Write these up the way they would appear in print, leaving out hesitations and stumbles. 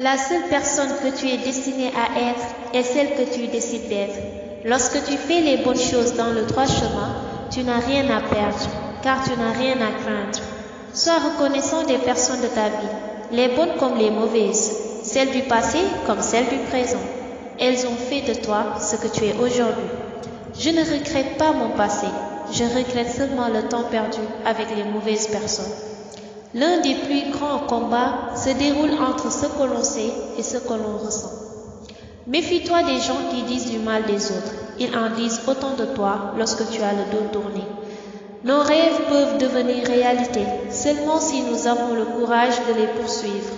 La seule personne que tu es destiné à être est celle que tu décides d'être. Lorsque tu fais les bonnes choses dans le droit chemin, tu n'as rien à perdre, car tu n'as rien à craindre. Sois reconnaissant des personnes de ta vie, les bonnes comme les mauvaises, celles du passé comme celles du présent. Elles ont fait de toi ce que tu es aujourd'hui. Je ne regrette pas mon passé, je regrette seulement le temps perdu avec les mauvaises personnes. L'un des plus grands combats se déroule entre ce que l'on sait et ce que l'on ressent. Méfie-toi des gens qui disent du mal des autres. Ils en disent autant de toi lorsque tu as le dos tourné. Nos rêves peuvent devenir réalité seulement si nous avons le courage de les poursuivre.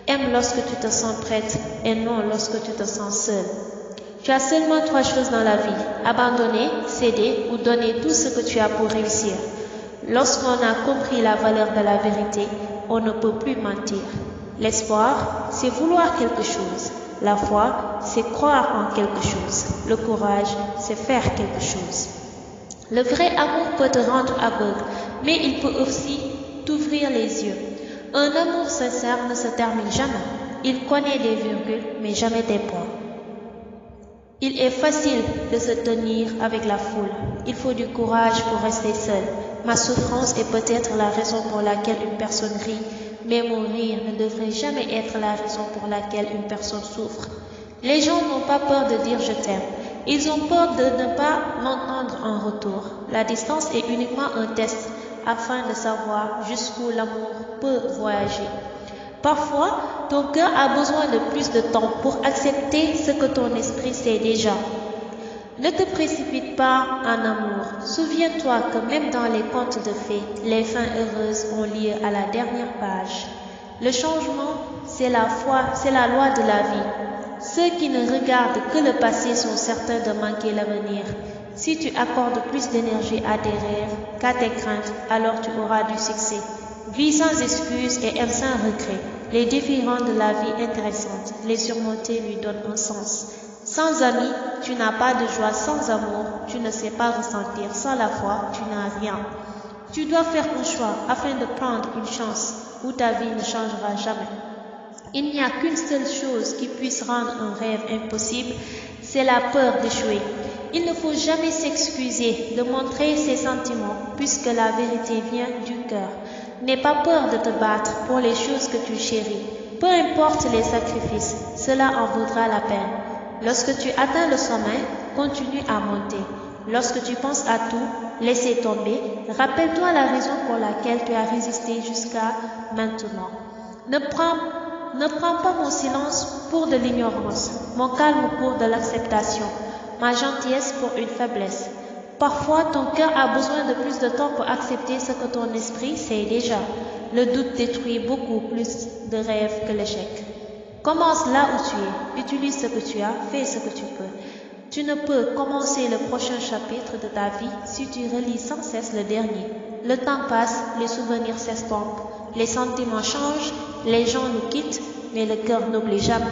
Aime lorsque tu te sens prête et non lorsque tu te sens seule. Tu as seulement 3 choses dans la vie: abandonner, céder ou donner tout ce que tu as pour réussir. Lorsqu'on a compris la valeur de la vérité, on ne peut plus mentir. L'espoir, c'est vouloir quelque chose. La foi, c'est croire en quelque chose. Le courage, c'est faire quelque chose. Le vrai amour peut te rendre aveugle, mais il peut aussi t'ouvrir les yeux. Un amour sincère ne se termine jamais. Il connaît des virgules, mais jamais des points. Il est facile de se tenir avec la foule. Il faut du courage pour rester seul. Ma souffrance est peut-être la raison pour laquelle une personne rit, mais mon rire ne devrait jamais être la raison pour laquelle une personne souffre. Les gens n'ont pas peur de dire je t'aime. Ils ont peur de ne pas m'entendre en retour. La distance est uniquement un test afin de savoir jusqu'où l'amour peut voyager. Parfois, ton cœur a besoin de plus de temps pour accepter ce que ton esprit sait déjà. Ne te précipite pas en amour. Souviens-toi que même dans les contes de fées, les fins heureuses ont lieu à la dernière page. Le changement, c'est la loi de la vie. Ceux qui ne regardent que le passé sont certains de manquer l'avenir. Si tu accordes plus d'énergie à tes rêves qu'à tes craintes, alors tu auras du succès. Vis sans excuses et aime sans regret. Les défis rendent la vie intéressante. Les surmonter lui donne un sens. Sans amis, tu n'as pas de joie. Sans amour, tu ne sais pas ressentir. Sans la foi, tu n'as rien. Tu dois faire un choix afin de prendre une chance où ta vie ne changera jamais. Il n'y a qu'une seule chose qui puisse rendre un rêve impossible, c'est la peur d'échouer. Il ne faut jamais s'excuser de montrer ses sentiments puisque la vérité vient du cœur. N'aie pas peur de te battre pour les choses que tu chéris. Peu importe les sacrifices, cela en vaudra la peine. Lorsque tu atteins le sommet, continue à monter. Lorsque tu penses à tout, laissez tomber. Rappelle-toi la raison pour laquelle tu as résisté jusqu'à maintenant. Ne prends pas mon silence pour de l'ignorance, mon calme pour de l'acceptation, ma gentillesse pour une faiblesse. Parfois, ton cœur a besoin de plus de temps pour accepter ce que ton esprit sait déjà. Le doute détruit beaucoup plus de rêves que l'échec. Commence là où tu es, utilise ce que tu as, fais ce que tu peux. Tu ne peux commencer le prochain chapitre de ta vie si tu relis sans cesse le dernier. Le temps passe, les souvenirs s'estompent, les sentiments changent, les gens nous quittent, mais le cœur n'oublie jamais.